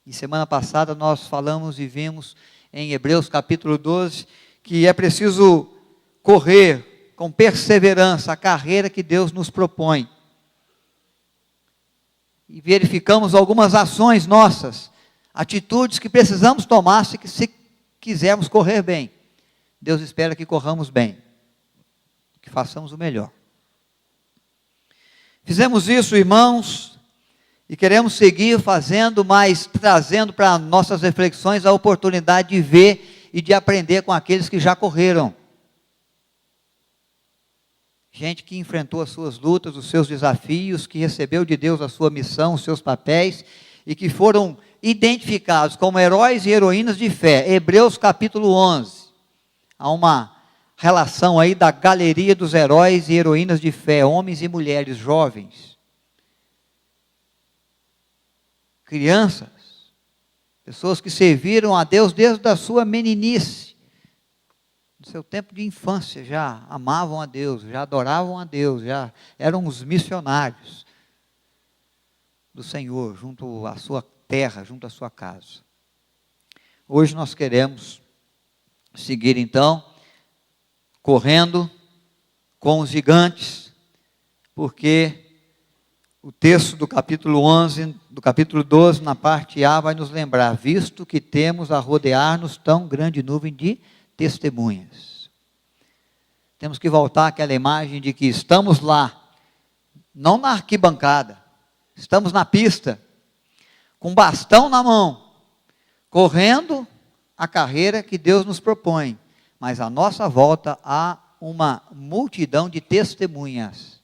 E semana passada nós falamos e vimos em Hebreus capítulo 12, que é preciso correr com perseverança a carreira que Deus nos propõe. E verificamos algumas ações nossas, atitudes que precisamos tomar se quisermos correr bem. Deus espera que corramos bem, que façamos o melhor. Fizemos isso, irmãos, e queremos seguir fazendo, mas trazendo para nossas reflexões a oportunidade de ver e de aprender com aqueles que já correram. Gente que enfrentou as suas lutas, os seus desafios, que recebeu de Deus a sua missão, os seus papéis, e que foram identificados como heróis e heroínas de fé. Hebreus capítulo 11. Há uma relação aí da galeria dos heróis e heroínas de fé, homens e mulheres jovens, crianças, pessoas que serviram a Deus desde a sua meninice, no seu tempo de infância, já amavam a Deus, já adoravam a Deus, já eram os missionários do Senhor, junto à sua terra, junto à sua casa. Hoje nós queremos seguir então, correndo com os gigantes, porque o texto do capítulo 11, do capítulo 12, na parte A, vai nos lembrar, visto que temos a rodear-nos tão grande nuvem de testemunhas. Temos que voltar àquela imagem de que estamos lá, não na arquibancada, estamos na pista, com bastão na mão, correndo a carreira que Deus nos propõe, mas à nossa volta há uma multidão de testemunhas,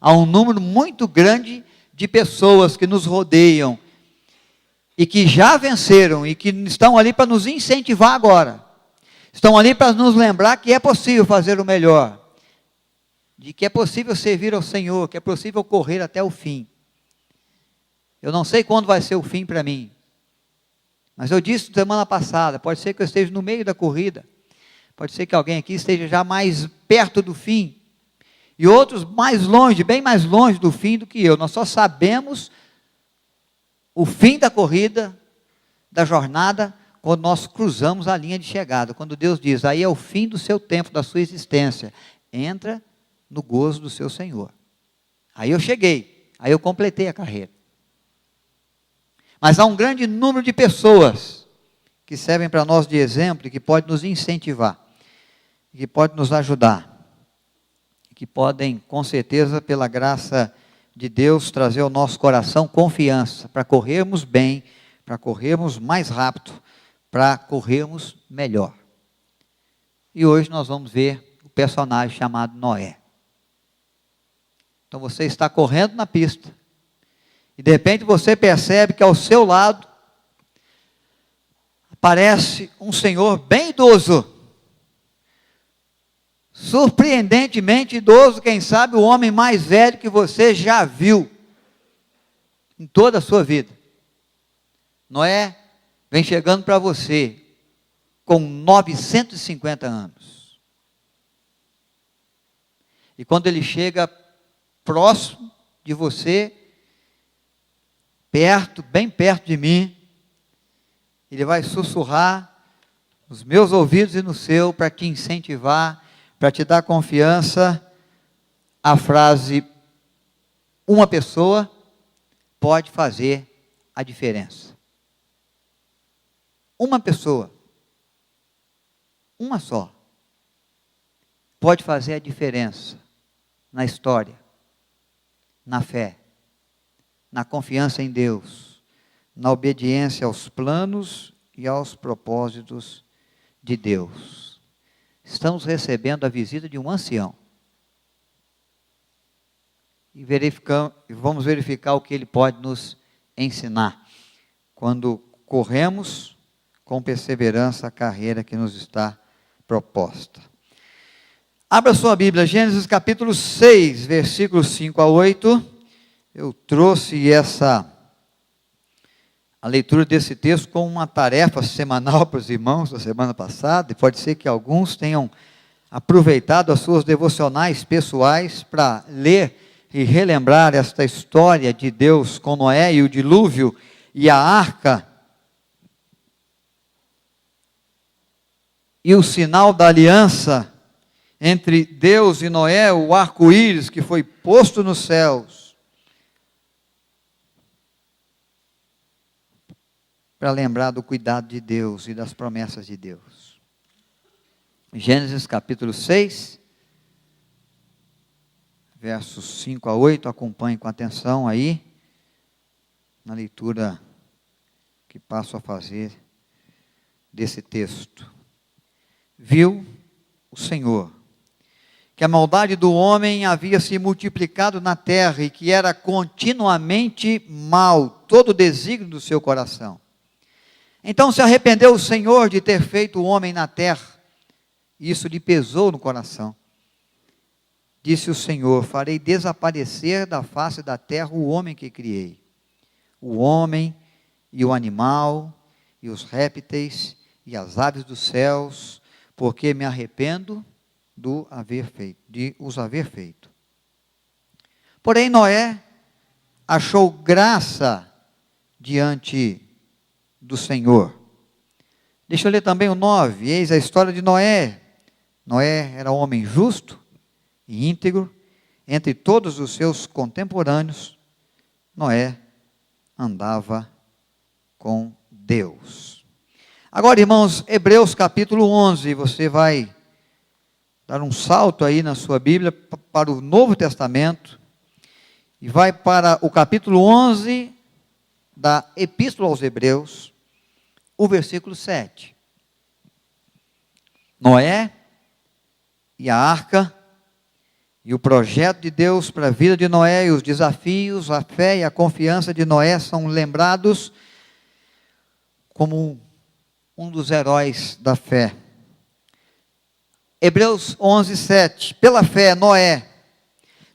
há um número muito grande de pessoas que nos rodeiam, e que já venceram, e que estão ali para nos incentivar agora, estão ali para nos lembrar que é possível fazer o melhor, de que é possível servir ao Senhor, que é possível correr até o fim. Eu não sei quando vai ser o fim para mim, mas eu disse semana passada, pode ser que eu esteja no meio da corrida, pode ser que alguém aqui esteja já mais perto do fim, e outros mais longe, bem mais longe do fim do que eu. Nós só sabemos o fim da corrida, da jornada, quando nós cruzamos a linha de chegada, quando Deus diz, aí é o fim do seu tempo, da sua existência, entra no gozo do seu Senhor. Aí eu cheguei, aí eu completei a carreira. Mas há um grande número de pessoas que servem para nós de exemplo e que podem nos incentivar, que podem nos ajudar, que podem, com certeza, pela graça de Deus, trazer ao nosso coração confiança para corrermos bem, para corrermos mais rápido, para corrermos melhor. E hoje nós vamos ver o personagem chamado Noé. Então você está correndo na pista, e de repente você percebe que ao seu lado aparece um senhor bem idoso, surpreendentemente idoso, quem sabe o homem mais velho que você já viu em toda a sua vida. Noé vem chegando para você com 950 anos. E quando ele chega próximo de você, perto, bem perto de mim, ele vai sussurrar nos meus ouvidos e no seu, para te incentivar, para te dar confiança, a frase, uma pessoa pode fazer a diferença. Uma pessoa, uma só, pode fazer a diferença na história, na fé, na confiança em Deus, na obediência aos planos e aos propósitos de Deus. Estamos recebendo a visita de um ancião. E vamos verificar o que ele pode nos ensinar, quando corremos com perseverança a carreira que nos está proposta. Abra sua Bíblia, Gênesis capítulo 6, versículos 5 a 8. Eu trouxe a leitura desse texto como uma tarefa semanal para os irmãos da semana passada, e pode ser que alguns tenham aproveitado as suas devocionais pessoais para ler e relembrar esta história de Deus com Noé e o dilúvio e a arca e o sinal da aliança entre Deus e Noé, o arco-íris que foi posto nos céus, para lembrar do cuidado de Deus e das promessas de Deus. Gênesis capítulo 6, versos 5 a 8, acompanhe com atenção aí, na leitura que passo a fazer desse texto. Viu o Senhor que a maldade do homem havia se multiplicado na terra e que era continuamente mal todo o desígnio do seu coração. Então se arrependeu o Senhor de ter feito o homem na terra, e isso lhe pesou no coração. Disse o Senhor: farei desaparecer da face da terra o homem que criei, o homem e o animal, e os répteis, e as aves dos céus, porque me arrependo de os haver feito. Porém Noé achou graça diante do Senhor. Deixa eu ler também o 9, eis a história de Noé. Noé era um homem justo e íntegro, entre todos os seus contemporâneos, Noé andava com Deus. Agora, irmãos, Hebreus capítulo 11, você vai dar um salto aí na sua Bíblia para o Novo Testamento, e vai para o capítulo 11 da Epístola aos Hebreus, o versículo 7. Noé e a arca, e o projeto de Deus para a vida de Noé, e os desafios, a fé e a confiança de Noé são lembrados como um dos heróis da fé. Hebreus 11, 7. Pela fé, Noé,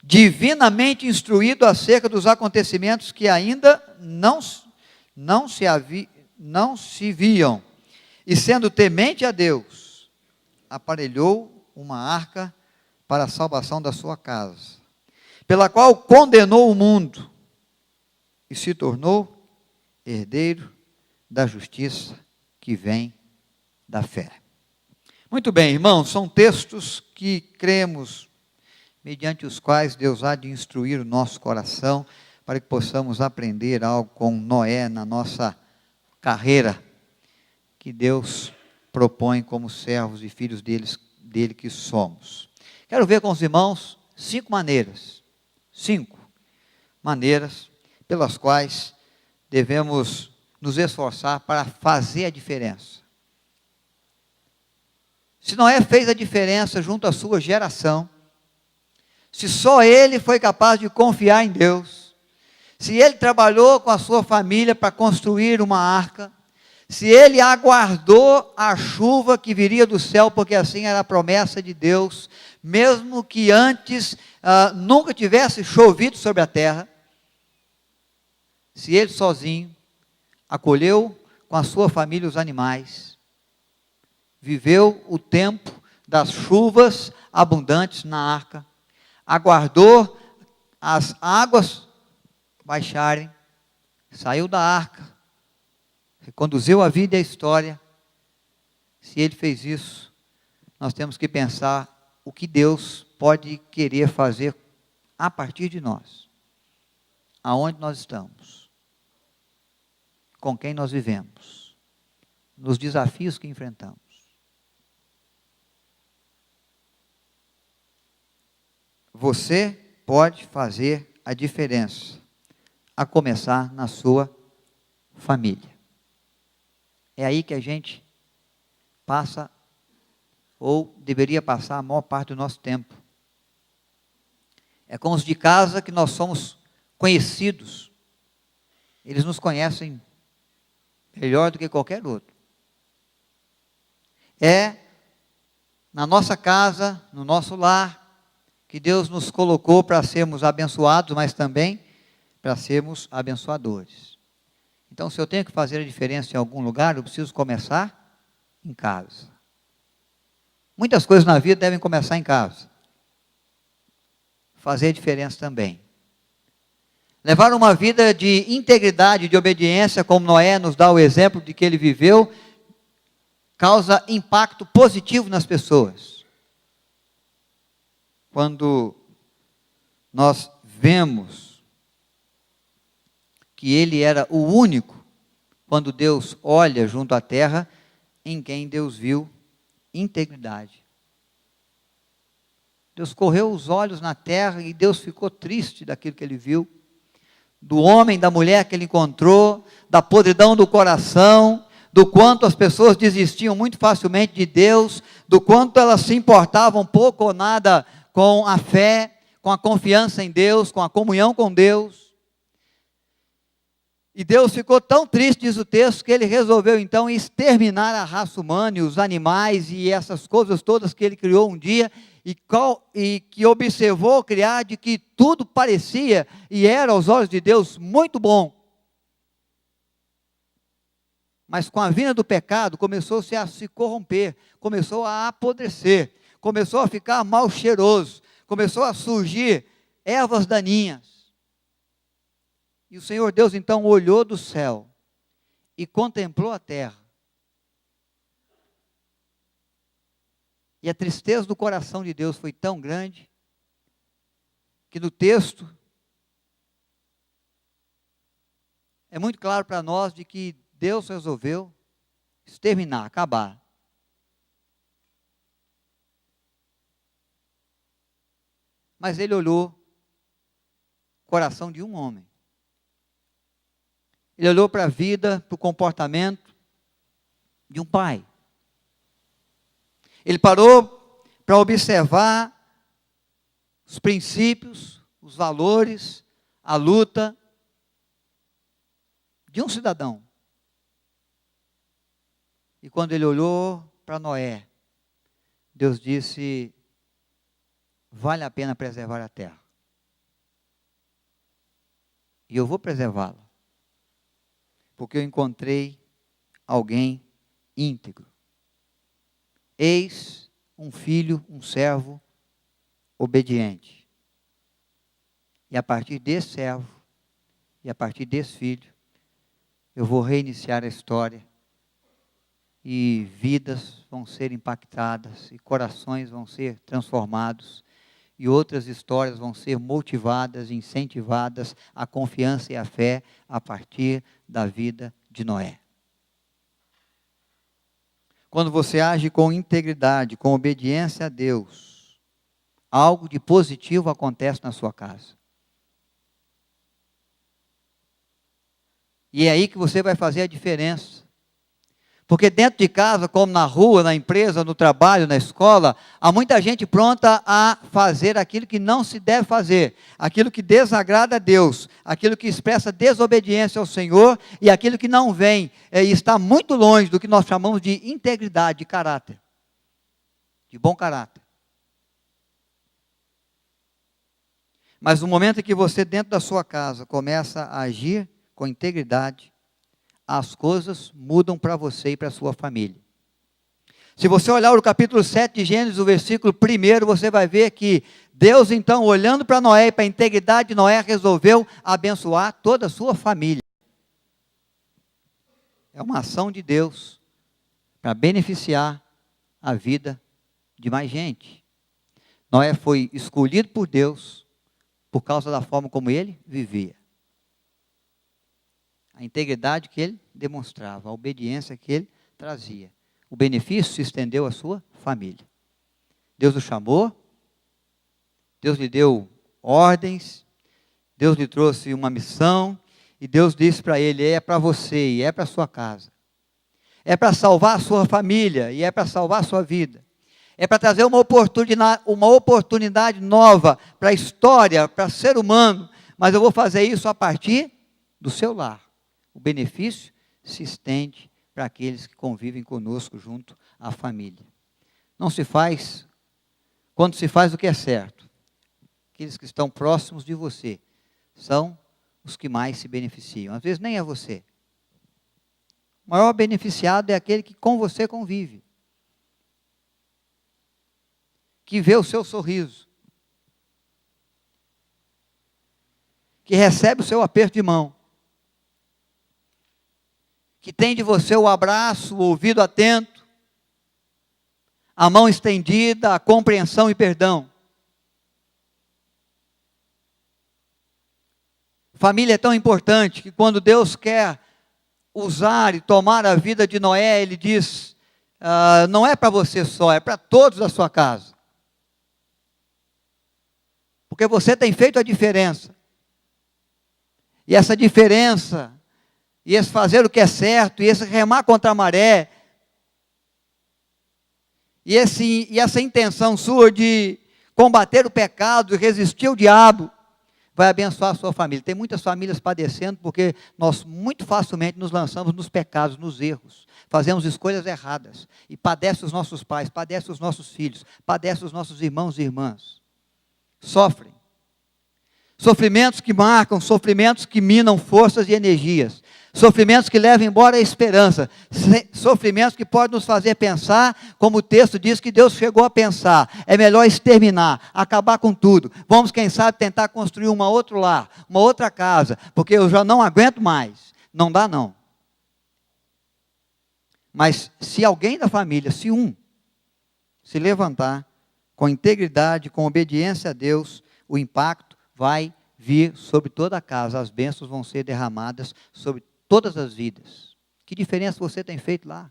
divinamente instruído acerca dos acontecimentos que ainda não se viam, e sendo temente a Deus, aparelhou uma arca para a salvação da sua casa, pela qual condenou o mundo e se tornou herdeiro da justiça que vem da fé. Muito bem, irmãos, são textos que cremos, mediante os quais Deus há de instruir o nosso coração, para que possamos aprender algo com Noé na nossa carreira, que Deus propõe como servos e filhos dele que somos. Quero ver com os irmãos 5 maneiras pelas quais devemos nos esforçar para fazer a diferença. Se Noé fez a diferença junto à sua geração, se só ele foi capaz de confiar em Deus, se ele trabalhou com a sua família para construir uma arca, se ele aguardou a chuva que viria do céu, porque assim era a promessa de Deus, mesmo que antes nunca tivesse chovido sobre a terra, se ele sozinho acolheu com a sua família os animais, viveu o tempo das chuvas abundantes na arca, aguardou as águas baixarem, saiu da arca, reconduziu a vida e a história. Se ele fez isso, nós temos que pensar o que Deus pode querer fazer a partir de nós, aonde nós estamos, com quem nós vivemos, nos desafios que enfrentamos. Você pode fazer a diferença, a começar na sua família. É aí que a gente passa, ou deveria passar a maior parte do nosso tempo. É com os de casa que nós somos conhecidos. Eles nos conhecem melhor do que qualquer outro. É na nossa casa, no nosso lar, que Deus nos colocou para sermos abençoados, mas também para sermos abençoadores. Então, se eu tenho que fazer a diferença em algum lugar, eu preciso começar em casa. Muitas coisas na vida devem começar em casa. Fazer a diferença também. Levar uma vida de integridade, de obediência, como Noé nos dá o exemplo de que ele viveu, causa impacto positivo nas pessoas. Quando nós vemos que ele era o único, quando Deus olha junto à terra, em quem Deus viu integridade. Deus correu os olhos na terra e Deus ficou triste daquilo que ele viu, do homem, da mulher que ele encontrou, da podridão do coração, do quanto as pessoas desistiam muito facilmente de Deus, do quanto elas se importavam pouco ou nada com a fé, com a confiança em Deus, com a comunhão com Deus. E Deus ficou tão triste, diz o texto, que ele resolveu então exterminar a raça humana e os animais e essas coisas todas que ele criou um dia e que observou criar, de que tudo parecia e era aos olhos de Deus muito bom. Mas com a vinda do pecado começou-se a se corromper, começou a apodrecer, começou a ficar mal cheiroso, começou a surgir ervas daninhas. E o Senhor Deus então olhou do céu e contemplou a terra. E a tristeza do coração de Deus foi tão grande, que no texto é muito claro para nós de que Deus resolveu exterminar, acabar. Mas ele olhou o coração de um homem. Ele olhou para a vida, para o comportamento de um pai. Ele parou para observar os princípios, os valores, a luta de um cidadão. E quando ele olhou para Noé, Deus disse: vale a pena preservar a terra. E eu vou preservá-la, porque eu encontrei alguém íntegro. Eis um filho, um servo obediente. E a partir desse servo, e a partir desse filho, eu vou reiniciar a história, e vidas vão ser impactadas, e corações vão ser transformados, e outras histórias vão ser motivadas, incentivadas, a confiança e a fé a partir da vida de Noé. Quando você age com integridade, com obediência a Deus, algo de positivo acontece na sua casa. E é aí que você vai fazer a diferença. Porque dentro de casa, como na rua, na empresa, no trabalho, na escola, há muita gente pronta a fazer aquilo que não se deve fazer, aquilo que desagrada a Deus, aquilo que expressa desobediência ao Senhor e aquilo que não vem e está muito longe do que nós chamamos de integridade, de caráter, de bom caráter. Mas no momento em que você, dentro da sua casa, começa a agir com integridade, as coisas mudam para você e para a sua família. Se você olhar o capítulo 7 de Gênesis, o versículo 1, você vai ver que Deus, então, olhando para Noé e para a integridade de Noé, resolveu abençoar toda a sua família. É uma ação de Deus para beneficiar a vida de mais gente. Noé foi escolhido por Deus por causa da forma como ele vivia. A integridade que ele demonstrava, a obediência que ele trazia. O benefício se estendeu à sua família. Deus o chamou, Deus lhe deu ordens, Deus lhe trouxe uma missão, e Deus disse para ele: é para você e é para a sua casa. É para salvar a sua família e é para salvar a sua vida. É para trazer uma oportunidade nova para a história, para o ser humano, mas eu vou fazer isso a partir do seu lar. O benefício se estende para aqueles que convivem conosco junto à família. Não se faz, quando se faz o que é certo, aqueles que estão próximos de você são os que mais se beneficiam. Às vezes nem é você. O maior beneficiado é aquele que com você convive, que vê o seu sorriso, que recebe o seu aperto de mão, que tem de você o abraço, o ouvido atento, a mão estendida, a compreensão e perdão. Família é tão importante que quando Deus quer usar e tomar a vida de Noé, Ele diz, não é para você só, é para todos da sua casa. Porque você tem feito a diferença. E essa diferença, e esse fazer o que é certo, e esse remar contra a maré, e essa intenção sua de combater o pecado e resistir ao diabo, vai abençoar a sua família. Tem muitas famílias padecendo porque nós muito facilmente nos lançamos nos pecados, nos erros. Fazemos escolhas erradas. E padece os nossos pais, padece os nossos filhos, padece os nossos irmãos e irmãs. Sofrem. Sofrimentos que marcam, sofrimentos que minam forças e energias. Sofrimentos que levam embora a esperança. Sofrimentos que podem nos fazer pensar, como o texto diz que Deus chegou a pensar. É melhor exterminar, acabar com tudo. Vamos, quem sabe, tentar construir um outro lar, uma outra casa, porque eu já não aguento mais. Não dá, não. Mas se alguém da família, se um, se levantar com integridade, com obediência a Deus, o impacto vai vir sobre toda a casa. As bênçãos vão ser derramadas sobre todas as vidas. Que diferença você tem feito lá?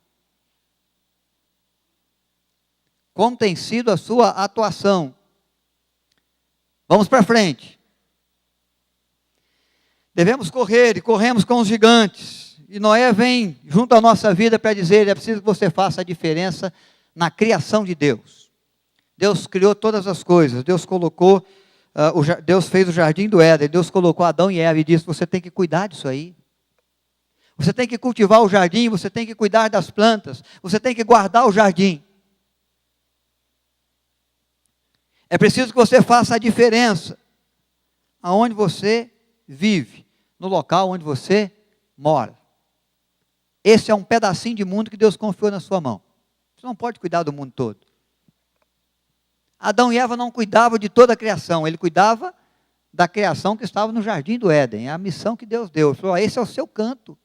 Como tem sido a sua atuação? Vamos para frente. Devemos correr e corremos com os gigantes. E Noé vem junto à nossa vida para dizer, é preciso que você faça a diferença na criação de Deus. Deus criou todas as coisas. Deus fez o jardim do Éden. Deus colocou Adão e Eva e disse, você tem que cuidar disso aí. Você tem que cultivar o jardim, você tem que cuidar das plantas, você tem que guardar o jardim. É preciso que você faça a diferença aonde você vive, no local onde você mora. Esse é um pedacinho de mundo que Deus confiou na sua mão. Você não pode cuidar do mundo todo. Adão e Eva não cuidavam de toda a criação, ele cuidava da criação que estava no jardim do Éden, é a missão que Deus deu. Ele falou, esse é o seu canto.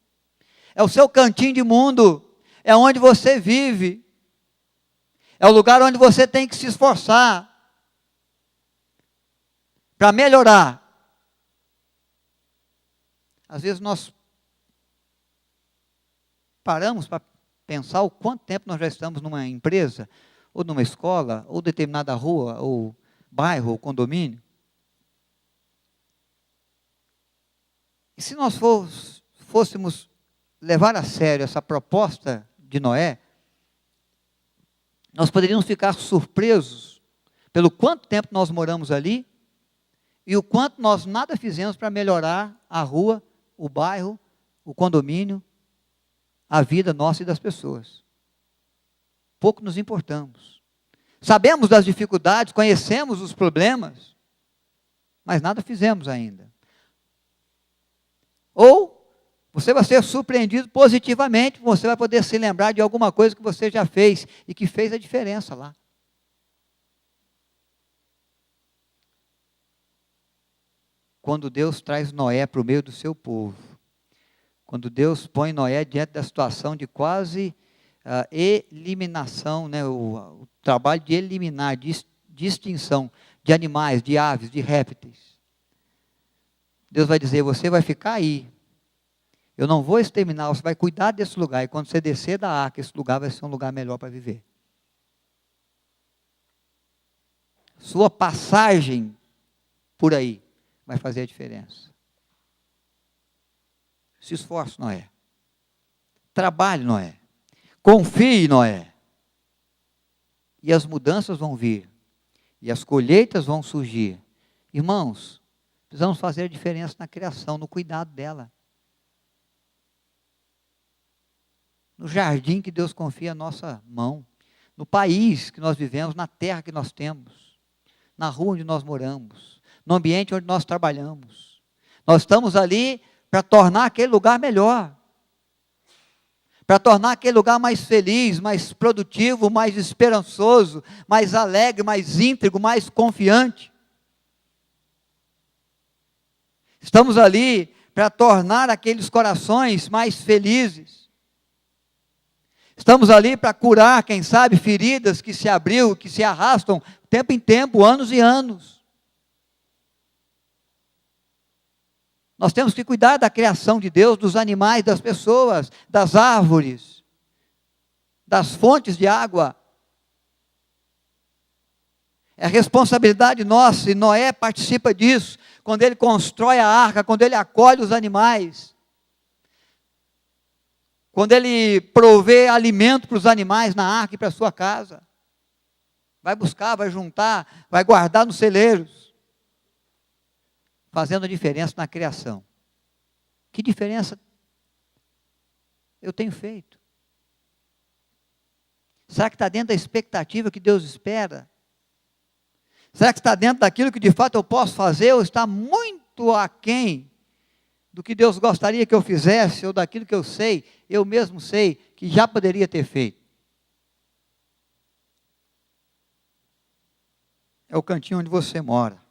É o seu cantinho de mundo, é onde você vive, é o lugar onde você tem que se esforçar para melhorar. Às vezes nós paramos para pensar o quanto tempo nós já estamos numa empresa, ou numa escola, ou determinada rua, ou bairro, ou condomínio. E se nós fôssemos levar a sério essa proposta de Noé, nós poderíamos ficar surpresos pelo quanto tempo nós moramos ali e o quanto nós nada fizemos para melhorar a rua, o bairro, o condomínio, a vida nossa e das pessoas. Pouco nos importamos. Sabemos das dificuldades, conhecemos os problemas, mas nada fizemos ainda. Ou você vai ser surpreendido positivamente, você vai poder se lembrar de alguma coisa que você já fez e que fez a diferença lá. Quando Deus traz Noé para o meio do seu povo, quando Deus põe Noé diante da situação de quase eliminação, né, o trabalho de eliminar, de extinção de animais, de aves, de répteis, Deus vai dizer, você vai ficar aí. Eu não vou exterminar, você vai cuidar desse lugar. E quando você descer da arca, esse lugar vai ser um lugar melhor para viver. Sua passagem por aí vai fazer a diferença. Se esforce, Noé. Trabalhe, Noé. Confie, Noé. E as mudanças vão vir. E as colheitas vão surgir. Irmãos, precisamos fazer a diferença na criação, no cuidado dela. No jardim que Deus confia à nossa mão, no país que nós vivemos, na terra que nós temos, na rua onde nós moramos, no ambiente onde nós trabalhamos. Nós estamos ali para tornar aquele lugar melhor, para tornar aquele lugar mais feliz, mais produtivo, mais esperançoso, mais alegre, mais íntegro, mais confiante. Estamos ali para tornar aqueles corações mais felizes. Estamos ali para curar, quem sabe, feridas que se abriu, que se arrastam tempo em tempo, anos e anos. Nós temos que cuidar da criação de Deus, dos animais, das pessoas, das árvores, das fontes de água. É responsabilidade nossa, e Noé participa disso, quando ele constrói a arca, quando ele acolhe os animais, quando ele provê alimento para os animais na arca e para a sua casa. Vai buscar, vai juntar, vai guardar nos celeiros, fazendo a diferença na criação. Que diferença eu tenho feito? Será que está dentro da expectativa que Deus espera? Será que está dentro daquilo que de fato eu posso fazer, ou está muito aquém do que Deus gostaria que eu fizesse, ou daquilo que eu mesmo sei, que já poderia ter feito? É o cantinho onde você mora.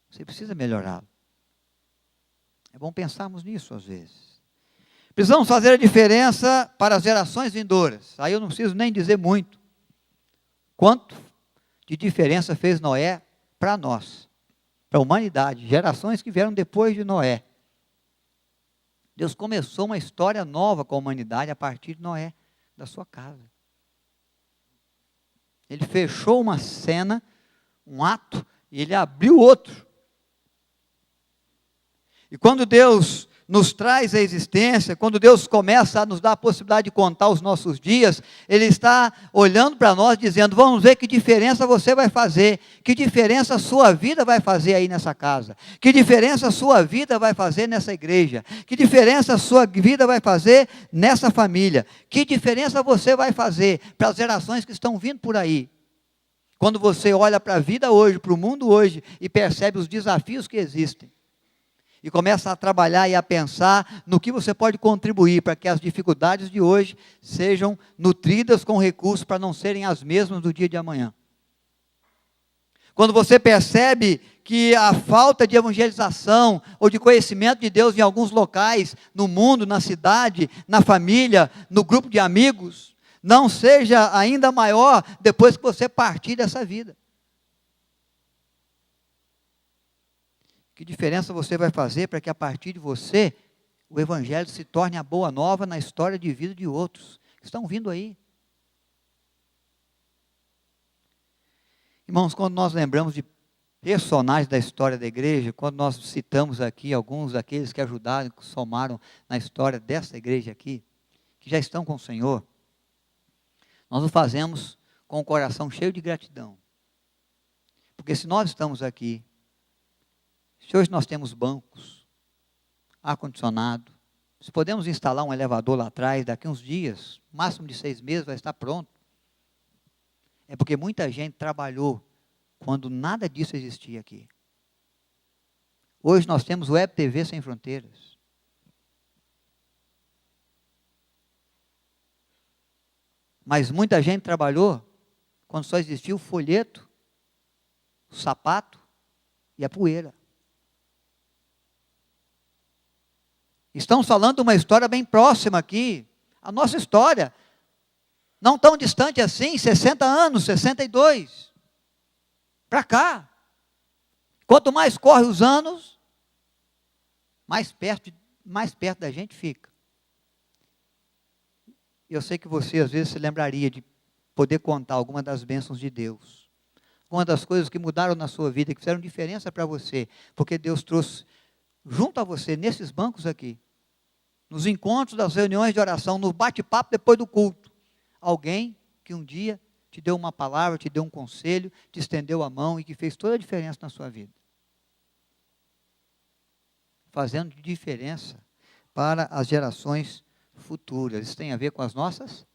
Você precisa melhorá-lo. É bom pensarmos nisso às vezes. Precisamos fazer a diferença para as gerações vindouras. Aí eu não preciso nem dizer muito. Quanto de diferença fez Noé para nós, para a humanidade, gerações que vieram depois de Noé. Deus começou uma história nova com a humanidade a partir de Noé, da sua casa. Ele fechou uma cena, um ato, e ele abriu outro. E quando Deus nos traz a existência, quando Deus começa a nos dar a possibilidade de contar os nossos dias, Ele está olhando para nós dizendo, vamos ver que diferença você vai fazer, que diferença a sua vida vai fazer aí nessa casa, que diferença a sua vida vai fazer nessa igreja, que diferença a sua vida vai fazer nessa família, que diferença você vai fazer para as gerações que estão vindo por aí. Quando você olha para a vida hoje, para o mundo hoje, e percebe os desafios que existem, e começa a trabalhar e a pensar no que você pode contribuir para que as dificuldades de hoje sejam nutridas com recursos para não serem as mesmas do dia de amanhã. Quando você percebe que a falta de evangelização ou de conhecimento de Deus em alguns locais, no mundo, na cidade, na família, no grupo de amigos, não seja ainda maior depois que você partir dessa vida. Que diferença você vai fazer para que a partir de você, o Evangelho se torne a boa nova na história de vida de outros que estão vindo aí? Irmãos, quando nós lembramos de personagens da história da igreja, quando nós citamos aqui alguns daqueles que ajudaram, que somaram na história dessa igreja aqui, que já estão com o Senhor, nós o fazemos com o coração cheio de gratidão. Porque se nós estamos aqui, se hoje nós temos bancos, ar-condicionado, se podemos instalar um elevador lá atrás, daqui uns dias, máximo de 6 meses vai estar pronto, é porque muita gente trabalhou quando nada disso existia aqui. Hoje nós temos Web TV Sem Fronteiras. Mas muita gente trabalhou quando só existia o folheto, o sapato e a poeira. Estamos falando de uma história bem próxima aqui, a nossa história, não tão distante assim, 60 anos, 62, para cá. Quanto mais corre os anos, mais perto da gente fica. Eu sei que você às vezes se lembraria de poder contar alguma das bênçãos de Deus, uma das coisas que mudaram na sua vida, que fizeram diferença para você, porque Deus trouxe junto a você, nesses bancos aqui, nos encontros das reuniões de oração, no bate-papo depois do culto, alguém que um dia te deu uma palavra, te deu um conselho, te estendeu a mão e que fez toda a diferença na sua vida. Fazendo diferença para as gerações futuras. Isso tem a ver com as nossas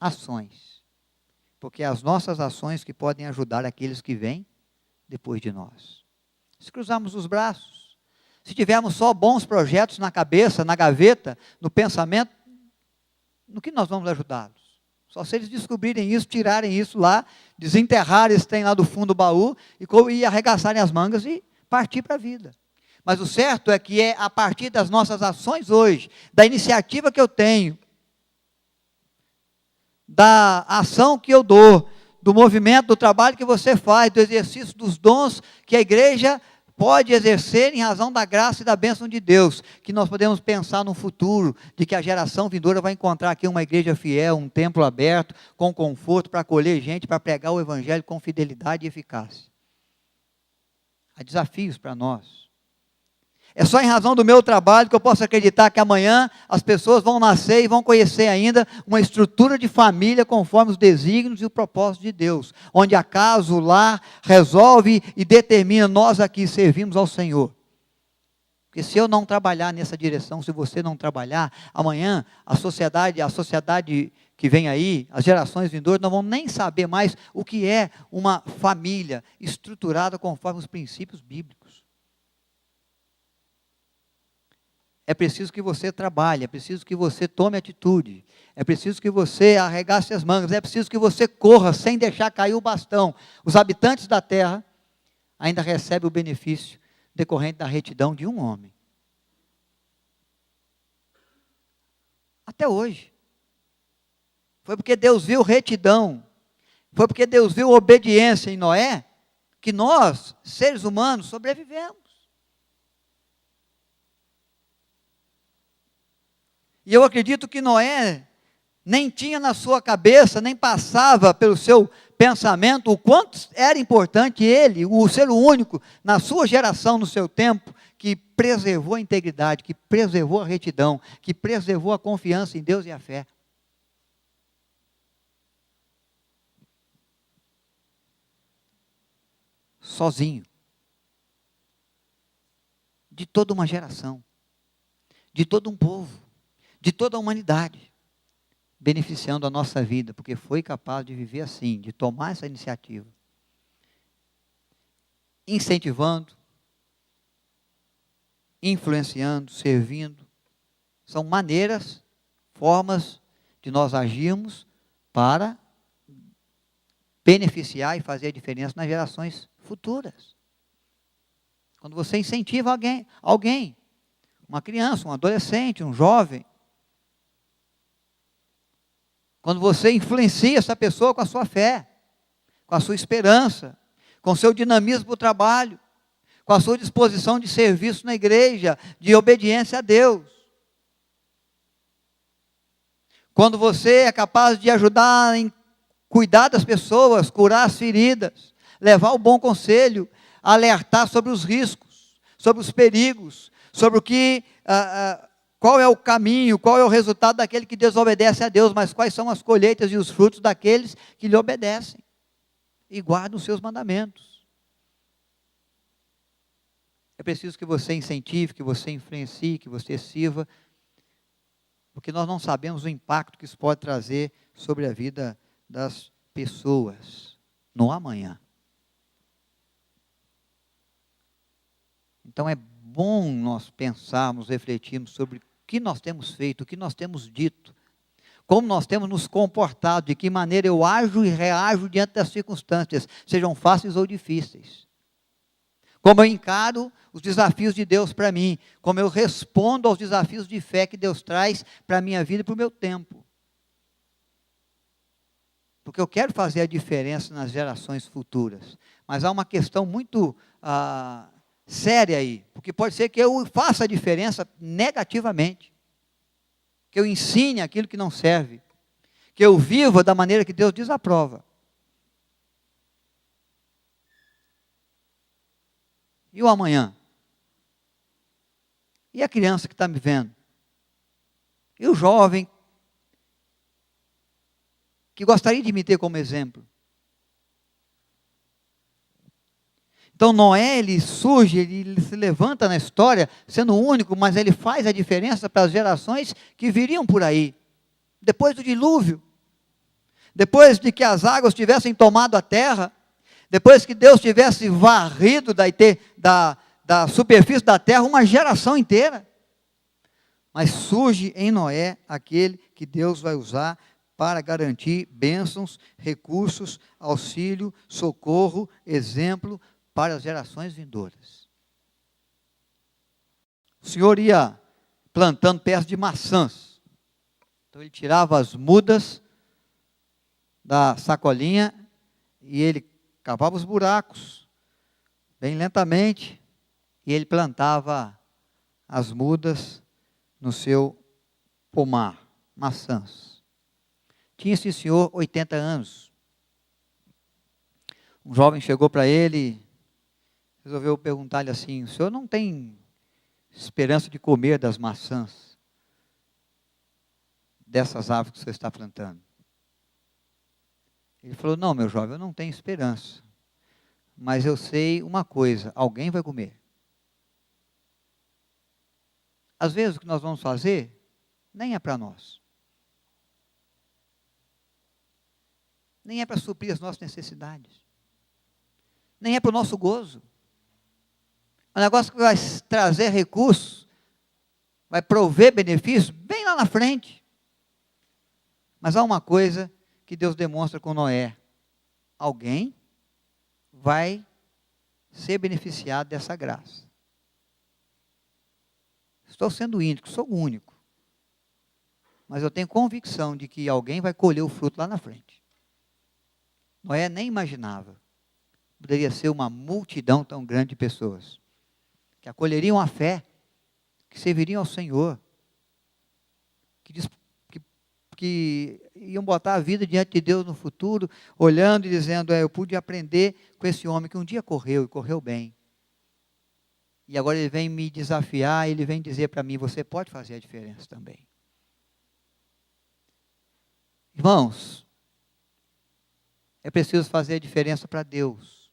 ações. Porque é as nossas ações que podem ajudar aqueles que vêm depois de nós. Se cruzarmos os braços, se tivermos só bons projetos na cabeça, na gaveta, no pensamento, no que nós vamos ajudá-los? Só se eles descobrirem isso, tirarem isso lá, desenterrarem esse trem lá do fundo do baú e arregaçarem as mangas e partir para a vida. Mas o certo é que é a partir das nossas ações hoje, da iniciativa que eu tenho, da ação que eu dou, do movimento, do trabalho que você faz, do exercício dos dons que a igreja pode exercer em razão da graça e da bênção de Deus, que nós podemos pensar no futuro, de que a geração vindoura vai encontrar aqui uma igreja fiel, um templo aberto, com conforto, para acolher gente, para pregar o evangelho com fidelidade e eficácia. Há desafios para nós. É só em razão do meu trabalho que eu posso acreditar que amanhã as pessoas vão nascer e vão conhecer ainda uma estrutura de família conforme os desígnios e o propósito de Deus, onde a casa, o lar, resolve e determina, nós aqui servimos ao Senhor. Porque se eu não trabalhar nessa direção, se você não trabalhar, amanhã a sociedade que vem aí, as gerações vindouras, não vão nem saber mais o que é uma família estruturada conforme os princípios bíblicos. É preciso que você trabalhe, é preciso que você tome atitude, é preciso que você arregace as mangas, é preciso que você corra sem deixar cair o bastão. Os habitantes da terra ainda recebem o benefício decorrente da retidão de um homem. Até hoje. Foi porque Deus viu retidão, foi porque Deus viu obediência em Noé, que nós, seres humanos, sobrevivemos. E eu acredito que Noé nem tinha na sua cabeça, nem passava pelo seu pensamento o quanto era importante ele, o ser o único na sua geração, no seu tempo, que preservou a integridade, que preservou a retidão, que preservou a confiança em Deus e a fé. Sozinho. De toda uma geração. De todo um povo. De toda a humanidade, beneficiando a nossa vida, porque foi capaz de viver assim, de tomar essa iniciativa, incentivando, influenciando, servindo, são maneiras, formas de nós agirmos para beneficiar e fazer a diferença nas gerações futuras. Quando você incentiva alguém, uma criança, um adolescente, um jovem, quando você influencia essa pessoa com a sua fé, com a sua esperança, com o seu dinamismo para o trabalho, com a sua disposição de serviço na igreja, de obediência a Deus. Quando você é capaz de ajudar em cuidar das pessoas, curar as feridas, levar o bom conselho, alertar sobre os riscos, sobre os perigos, sobre o que... qual é o caminho, qual é o resultado daquele que desobedece a Deus, mas quais são as colheitas e os frutos daqueles que lhe obedecem e guardam os seus mandamentos. É preciso que você incentive, que você influencie, que você sirva, porque nós não sabemos o impacto que isso pode trazer sobre a vida das pessoas no amanhã. Então é bom nós pensarmos, refletirmos sobre o que nós temos feito, o que nós temos dito, como nós temos nos comportado, de que maneira eu ajo e reajo diante das circunstâncias, sejam fáceis ou difíceis. Como eu encaro os desafios de Deus para mim, como eu respondo aos desafios de fé que Deus traz para a minha vida e para o meu tempo. Porque eu quero fazer a diferença nas gerações futuras, mas há uma questão muito... séria aí, porque pode ser que eu faça a diferença negativamente, que eu ensine aquilo que não serve, que eu viva da maneira que Deus desaprova. E o amanhã? E a criança que está me vendo? E o jovem que gostaria de me ter como exemplo? Então Noé, ele surge, ele se levanta na história, sendo o único, mas ele faz a diferença para as gerações que viriam por aí. Depois do dilúvio, depois de que as águas tivessem tomado a terra, depois que Deus tivesse varrido da superfície da terra uma geração inteira. Mas surge em Noé aquele que Deus vai usar para garantir bênçãos, recursos, auxílio, socorro, exemplo, para as gerações vindouras. o Senhor ia plantando pés de maçãs. Então ele tirava as mudas da sacolinha e ele cavava os buracos, bem lentamente, e ele plantava as mudas no seu pomar, maçãs. Tinha esse senhor 80 anos. Um jovem chegou para ele e resolveu perguntar-lhe assim: o senhor não tem esperança de comer das maçãs dessas árvores que você está plantando? Ele falou: não, meu jovem, eu não tenho esperança, mas eu sei uma coisa: alguém vai comer. Às vezes o que nós vamos fazer nem é para nós, nem é para suprir as nossas necessidades, nem é para o nosso gozo. É um negócio que vai trazer recursos, vai prover benefícios bem lá na frente. Mas há uma coisa que Deus demonstra com Noé: alguém vai ser beneficiado dessa graça. Estou sendo índico, sou o único, mas eu tenho convicção de que alguém vai colher o fruto lá na frente. Noé nem imaginava, poderia ser uma multidão tão grande de pessoas, que acolheriam a fé, que serviriam ao Senhor, que iam botar a vida diante de Deus no futuro, olhando e dizendo: eu pude aprender com esse homem que um dia correu, e correu bem. E agora ele vem me desafiar, ele vem dizer para mim: você pode fazer a diferença também. Irmãos, é preciso fazer a diferença para Deus.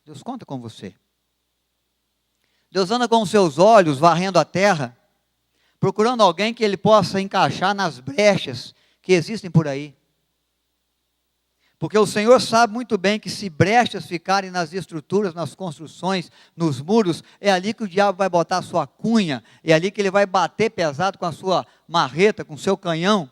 Deus conta com você. Deus anda com os seus olhos varrendo a terra, procurando alguém que ele possa encaixar nas brechas que existem por aí. Porque o Senhor sabe muito bem que se brechas ficarem nas estruturas, nas construções, nos muros, é ali que o diabo vai botar a sua cunha, é ali que ele vai bater pesado com a sua marreta, com o seu canhão,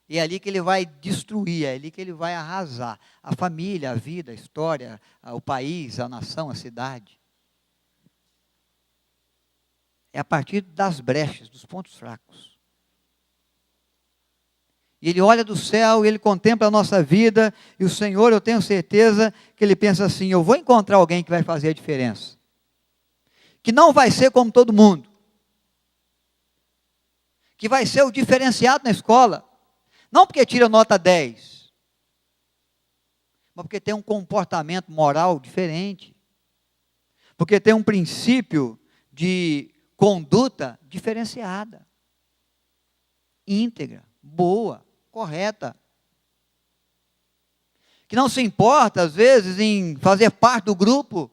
e é ali que ele vai destruir, é ali que ele vai arrasar a família, a vida, a história, o país, a nação, a cidade. É a partir das brechas, dos pontos fracos. E ele olha do céu, ele contempla a nossa vida, e o Senhor, eu tenho certeza que ele pensa assim: eu vou encontrar alguém que vai fazer a diferença, que não vai ser como todo mundo, que vai ser o diferenciado na escola, não porque tira nota 10, mas porque tem um comportamento moral diferente, porque tem um princípio de conduta diferenciada, íntegra, boa, correta, que não se importa às vezes em fazer parte do grupo,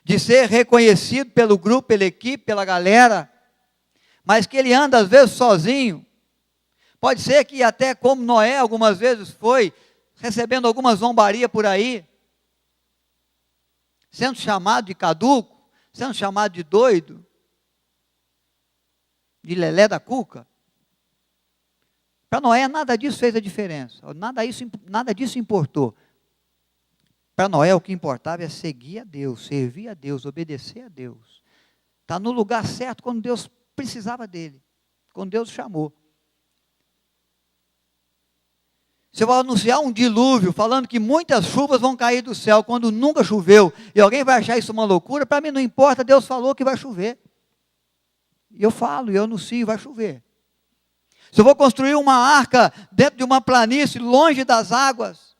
de ser reconhecido pelo grupo, pela equipe, pela galera, mas que ele anda às vezes sozinho. Pode ser que até como Noé algumas vezes foi, recebendo alguma zombaria por aí, sendo chamado de caduco, sendo chamado de doido, de lelé da cuca. Para Noé nada disso fez a diferença, nada disso importou. Para Noé o que importava é seguir a Deus, servir a Deus, obedecer a Deus. Está no lugar certo quando Deus precisava dele, quando Deus o chamou. Você vai anunciar um dilúvio, falando que muitas chuvas vão cair do céu, quando nunca choveu, e alguém vai achar isso uma loucura. Para mim não importa, Deus falou que vai chover. E eu falo, e eu anuncio, vai chover. Se eu vou construir uma arca dentro de uma planície, longe das águas,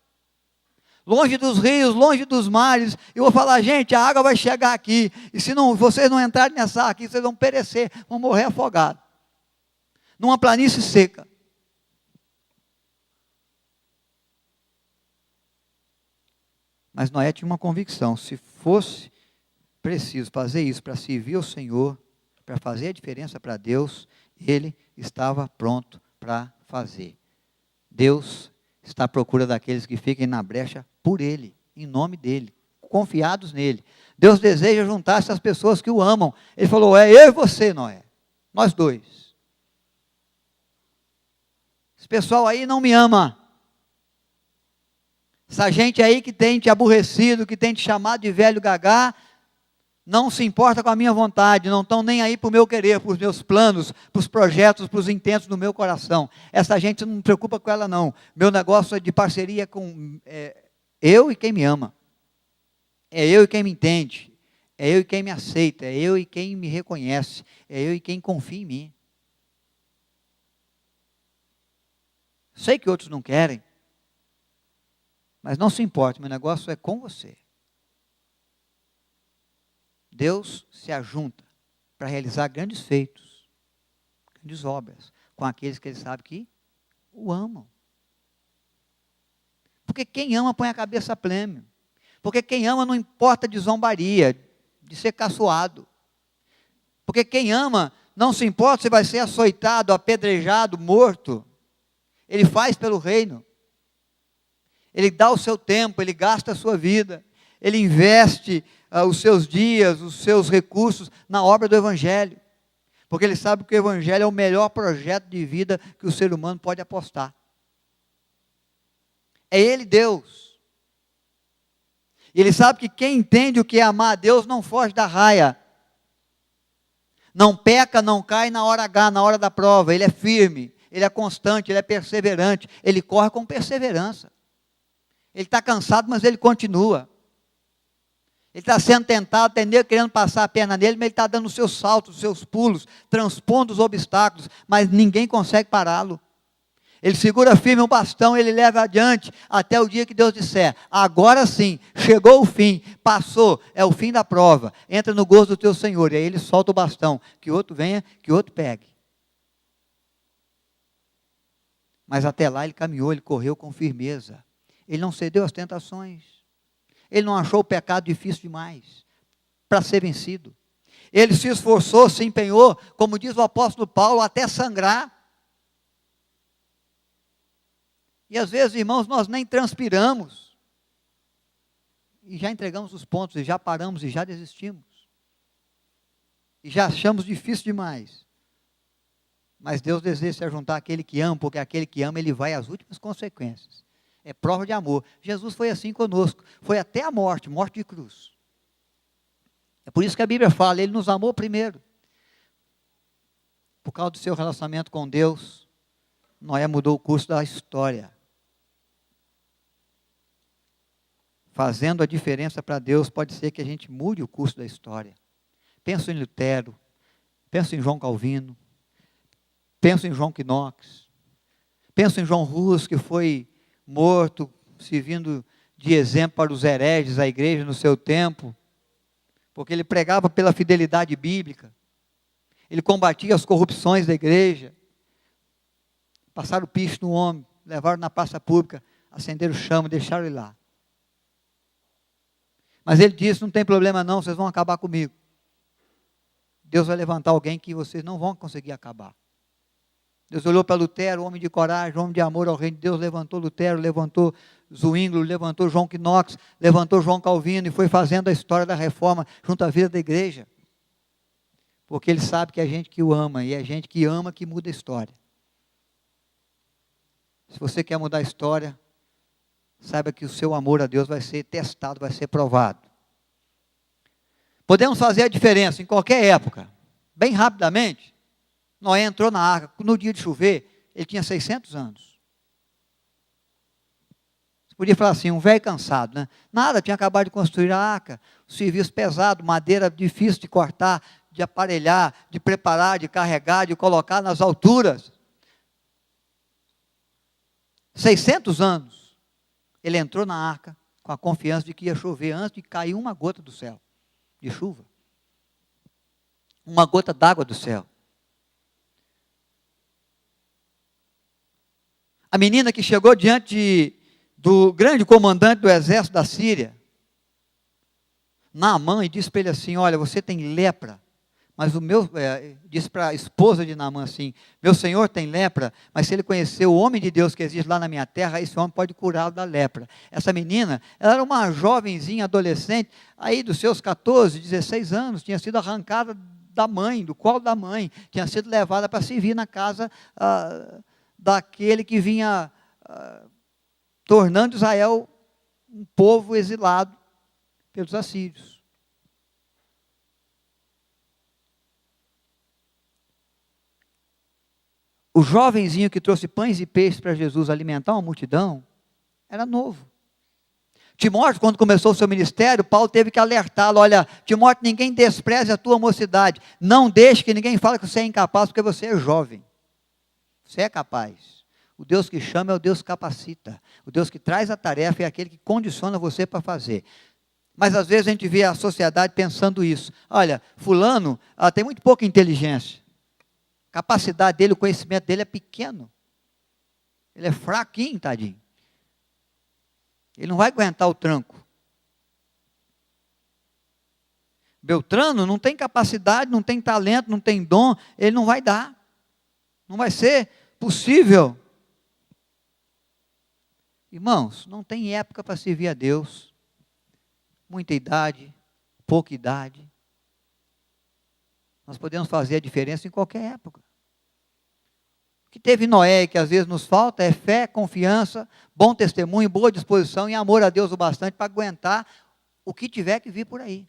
longe dos rios, longe dos mares, eu vou falar: gente, a água vai chegar aqui, e se vocês não entrarem nessa arca, vocês vão perecer, vão morrer afogados, numa planície seca. Mas Noé tinha uma convicção: se fosse preciso fazer isso para servir ao Senhor, para fazer a diferença para Deus, ele estava pronto para fazer. Deus está à procura daqueles que fiquem na brecha por Ele, em nome dEle, confiados nele. Deus deseja juntar essas pessoas que o amam. Ele falou: é eu e você, Noé, nós dois. Esse pessoal aí não me ama. Essa gente aí que tem te aborrecido, que tem te chamado de velho gagá, não se importa com a minha vontade, não estão nem aí para o meu querer, para os meus planos, para os projetos, para os intentos do meu coração. Essa gente não me preocupa com ela não. Meu negócio é de parceria com eu e quem me ama. É eu e quem me entende. É eu e quem me aceita. É eu e quem me reconhece. É eu e quem confia em mim. Sei que outros não querem, mas não se importa, meu negócio é com você. Deus se ajunta para realizar grandes feitos, grandes obras, com aqueles que Ele sabe que o amam. Porque quem ama põe a cabeça a prêmio. Porque quem ama não importa de zombaria, de ser caçoado. Porque quem ama não se importa se vai ser açoitado, apedrejado, morto. Ele faz pelo reino. Ele dá o seu tempo, ele gasta a sua vida. Ele investe os seus dias, os seus recursos na obra do Evangelho. Porque ele sabe que o Evangelho é o melhor projeto de vida que o ser humano pode apostar. É Ele Deus. E ele sabe que quem entende o que é amar a Deus não foge da raia. Não peca, não cai na hora H, na hora da prova. Ele é firme, ele é constante, ele é perseverante. Ele corre com perseverança. Ele está cansado, mas ele continua. Ele está sendo tentado, tem nego querendo passar a perna nele, mas ele está dando os seus saltos, os seus pulos, transpondo os obstáculos, mas ninguém consegue pará-lo. Ele segura firme o bastão, ele leva adiante, até o dia que Deus disser, agora sim, chegou o fim, passou, é o fim da prova, entra no gozo do teu Senhor, e aí ele solta o bastão, que outro venha, que outro pegue. Mas até lá ele caminhou, ele correu com firmeza, ele não cedeu às tentações, ele não achou o pecado difícil demais para ser vencido. Ele se esforçou, se empenhou, como diz o apóstolo Paulo, até sangrar. E às vezes, irmãos, nós nem transpiramos. E já entregamos os pontos, e já paramos, e já desistimos. E já achamos difícil demais. Mas Deus deseja se ajuntar àquele que ama, porque aquele que ama, ele vai às últimas consequências. É prova de amor. Jesus foi assim conosco. Foi até a morte, morte de cruz. É por isso que a Bíblia fala, Ele nos amou primeiro. Por causa do seu relacionamento com Deus, Noé mudou o curso da história. Fazendo a diferença para Deus, pode ser que a gente mude o curso da história. Penso em Lutero, penso em João Calvino, penso em João Knox, penso em João Hus, que foi morto, servindo de exemplo para os hereges, a igreja no seu tempo, porque ele pregava pela fidelidade bíblica, ele combatia as corrupções da igreja, passaram o picho no homem, levaram na praça pública, acenderam o chama, deixaram ele lá. Mas ele disse, não tem problema não, vocês vão acabar comigo. Deus vai levantar alguém que vocês não vão conseguir acabar. Deus olhou para Lutero, homem de coragem, homem de amor ao reino de Deus, levantou Lutero, levantou Zwinglio, levantou João Knox, levantou João Calvino e foi fazendo a história da reforma junto à vida da igreja. Porque ele sabe que é a gente que o ama, e é a gente que ama que muda a história. Se você quer mudar a história, saiba que o seu amor a Deus vai ser testado, vai ser provado. Podemos fazer a diferença em qualquer época. Bem rapidamente, Noé entrou na arca, no dia de chover, ele tinha 600 anos. Você podia falar assim, um velho cansado, né? Nada, tinha acabado de construir a arca, serviço pesado, madeira difícil de cortar, de aparelhar, de preparar, de carregar, de colocar nas alturas. 600 anos, ele entrou na arca com a confiança de que ia chover antes de cair uma gota do céu, de chuva. Uma gota d'água do céu. A menina que chegou diante do grande comandante do exército da Síria, Naamã, e disse para ele assim, olha, você tem lepra, mas disse para a esposa de Naamã assim, meu senhor tem lepra, mas se ele conhecer o homem de Deus que existe lá na minha terra, esse homem pode curá-lo da lepra. Essa menina, ela era uma jovenzinha, adolescente, aí dos seus 14, 16 anos, tinha sido arrancada da mãe, do colo da mãe, tinha sido levada para servir na casa daquele que vinha tornando Israel um povo exilado pelos assírios. O jovenzinho que trouxe pães e peixes para Jesus alimentar uma multidão, era novo. Timóteo, quando começou o seu ministério, Paulo teve que alertá-lo: olha, Timóteo, ninguém despreze a tua mocidade, não deixe que ninguém fale que você é incapaz, porque você é jovem, você é capaz. O Deus que chama é o Deus que capacita, o Deus que traz a tarefa é aquele que condiciona você para fazer. Mas às vezes a gente vê a sociedade pensando isso: olha, fulano tem muito pouca inteligência, a capacidade dele, o conhecimento dele é pequeno, ele é fraquinho, tadinho. Ele não vai aguentar o tranco. Beltrano não tem capacidade, não tem talento, não tem dom, ele não vai dar. Não vai ser possível. Irmãos, não tem época para servir a Deus. Muita idade, pouca idade. Nós podemos fazer a diferença em qualquer época. O que teve Noé e que às vezes nos falta é fé, confiança, bom testemunho, boa disposição e amor a Deus o bastante para aguentar o que tiver que vir por aí.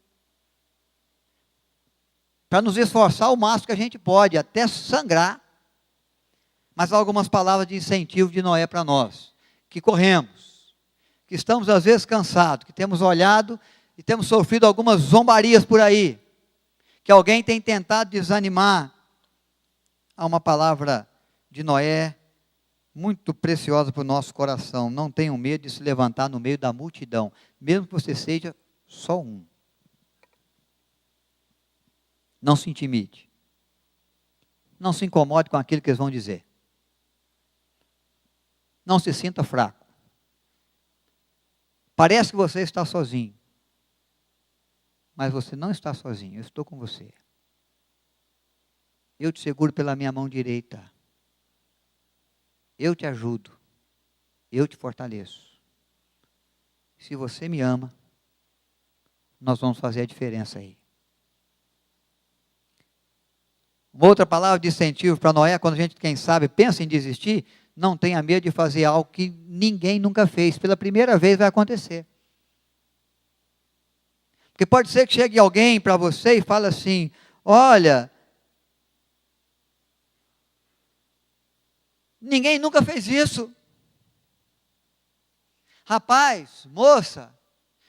Para nos esforçar o máximo que a gente pode, até sangrar. Mas há algumas palavras de incentivo de Noé para nós, que corremos, que estamos às vezes cansados, que temos olhado e temos sofrido algumas zombarias por aí, que alguém tem tentado desanimar. Há uma palavra de Noé, muito preciosa para o nosso coração: não tenham medo de se levantar no meio da multidão, mesmo que você seja só um. Não se intimide, não se incomode com aquilo que eles vão dizer, não se sinta fraco. Parece que você está sozinho, mas você não está sozinho, eu estou com você. Eu te seguro pela minha mão direita. Eu te ajudo, eu te fortaleço. Se você me ama, nós vamos fazer a diferença aí. Uma outra palavra de incentivo para Noé, quando a gente, quem sabe, pensa em desistir, não tenha medo de fazer algo que ninguém nunca fez. Pela primeira vez vai acontecer. Porque pode ser que chegue alguém para você e fale assim: olha, ninguém nunca fez isso. Rapaz, moça,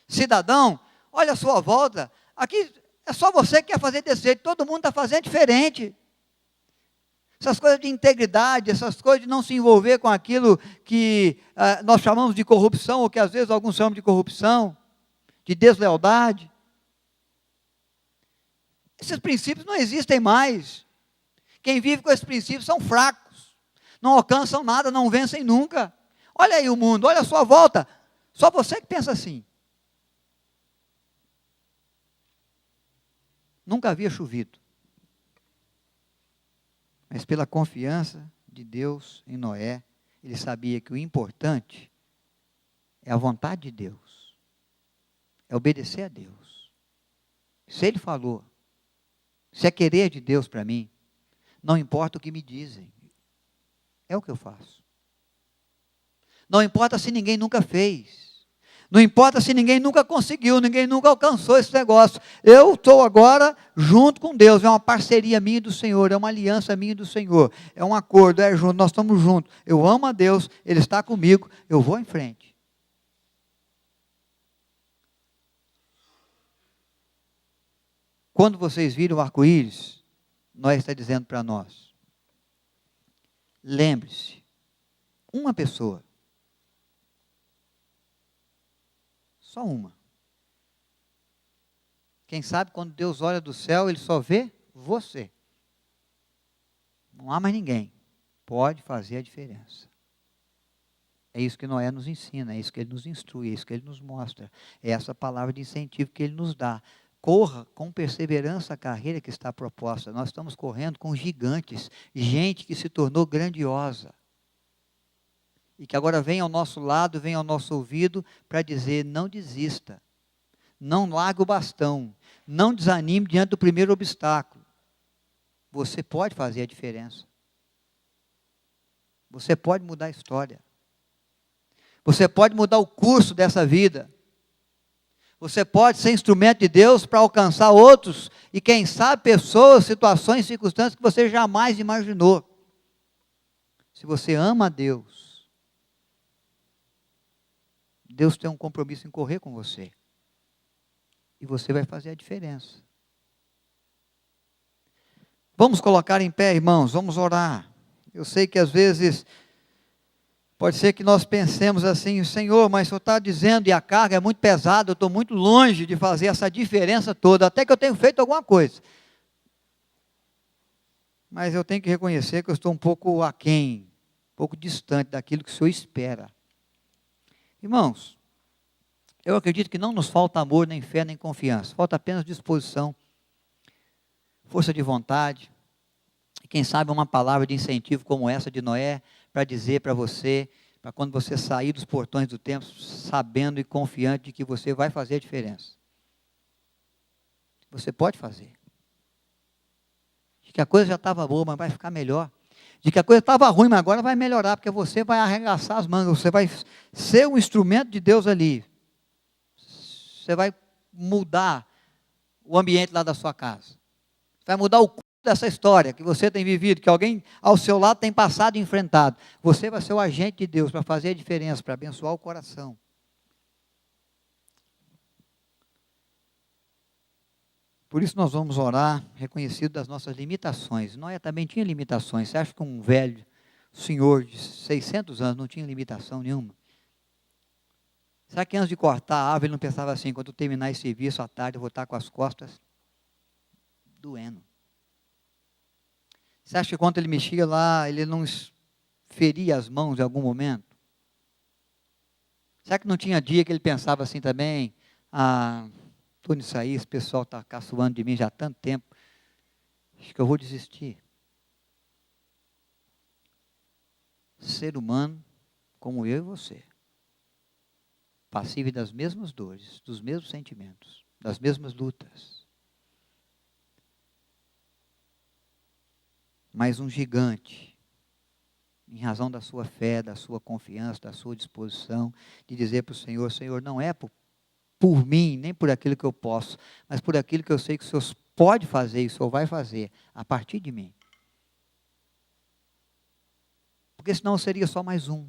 cidadão, olha a sua volta. Aqui é só você que quer fazer desse jeito, todo mundo está fazendo diferente. Essas coisas de integridade, essas coisas de não se envolver com aquilo que nós chamamos de corrupção, ou que às vezes alguns chamam de corrupção, de deslealdade. Esses princípios não existem mais. Quem vive com esses princípios são fracos. Não alcançam nada, não vencem nunca. Olha aí o mundo, olha a sua volta. Só você que pensa assim. Nunca havia chovido. Mas pela confiança de Deus em Noé, ele sabia que o importante é a vontade de Deus. É obedecer a Deus. Se ele falou, se é querer de Deus para mim, não importa o que me dizem. É o que eu faço. Não importa se ninguém nunca fez. Não importa se ninguém nunca conseguiu, ninguém nunca alcançou esse negócio. Eu estou agora junto com Deus. É uma parceria minha e do Senhor. É uma aliança minha e do Senhor. É um acordo, é junto. Nós estamos juntos. Eu amo a Deus, Ele está comigo. Eu vou em frente. Quando vocês viram o arco-íris, Noé está dizendo para nós: lembre-se, uma pessoa, só uma. Quem sabe quando Deus olha do céu, Ele só vê você. Não há mais ninguém. Pode fazer a diferença. É isso que Noé nos ensina, é isso que Ele nos instrui, é isso que Ele nos mostra. É essa palavra de incentivo que Ele nos dá. Corra com perseverança a carreira que está proposta. Nós estamos correndo com gigantes, gente que se tornou grandiosa. E que agora vem ao nosso lado, vem ao nosso ouvido para dizer: não desista, não largue o bastão, não desanime diante do primeiro obstáculo. Você pode fazer a diferença. Você pode mudar a história. Você pode mudar o curso dessa vida. Você pode ser instrumento de Deus para alcançar outros e quem sabe pessoas, situações, circunstâncias que você jamais imaginou. se você ama a Deus, Deus tem um compromisso em correr com você. E você vai fazer a diferença. Vamos colocar em pé, irmãos, vamos orar. Eu sei que às vezes pode ser que nós pensemos assim, Senhor, mas o Senhor está dizendo, e a carga é muito pesada, eu estou muito longe de fazer essa diferença toda, até que eu tenho feito alguma coisa. Mas eu tenho que reconhecer que eu estou um pouco aquém, um pouco distante daquilo que o Senhor espera. Irmãos, eu acredito que não nos falta amor, nem fé, nem confiança, falta apenas disposição, força de vontade, e quem sabe uma palavra de incentivo como essa de Noé, para dizer para você, para quando você sair dos portões do templo, sabendo e confiante de que você vai fazer a diferença. Você pode fazer. De que a coisa já estava boa, mas vai ficar melhor. De que a coisa estava ruim, mas agora vai melhorar, porque você vai arregaçar as mangas, você vai ser um instrumento de Deus ali. Você vai mudar o ambiente lá da sua casa. Vai mudar o curso dessa história que você tem vivido, que alguém ao seu lado tem passado e enfrentado. Você vai ser o agente de Deus para fazer a diferença, para abençoar o coração. Por isso nós vamos orar, reconhecido das nossas limitações. Noé também tinha limitações. Você acha que um velho senhor de 600 anos não tinha limitação nenhuma? Será que antes de cortar a árvore ele não pensava assim, quando eu terminar esse serviço à tarde eu vou estar com as costas doendo? Você acha que quando ele mexia lá, ele não feria as mãos em algum momento? Será que não tinha dia que ele pensava assim também? Estou nisso aí, esse pessoal está caçoando de mim já há tanto tempo, acho que eu vou desistir. Ser humano, como eu e você, passível das mesmas dores, dos mesmos sentimentos, das mesmas lutas. Mas um gigante, em razão da sua fé, da sua confiança, da sua disposição, de dizer para o Senhor, Senhor, não é por mim, nem por aquilo que eu posso, mas por aquilo que eu sei que o Senhor pode fazer e o Senhor vai fazer, a partir de mim. Porque senão eu seria só mais um.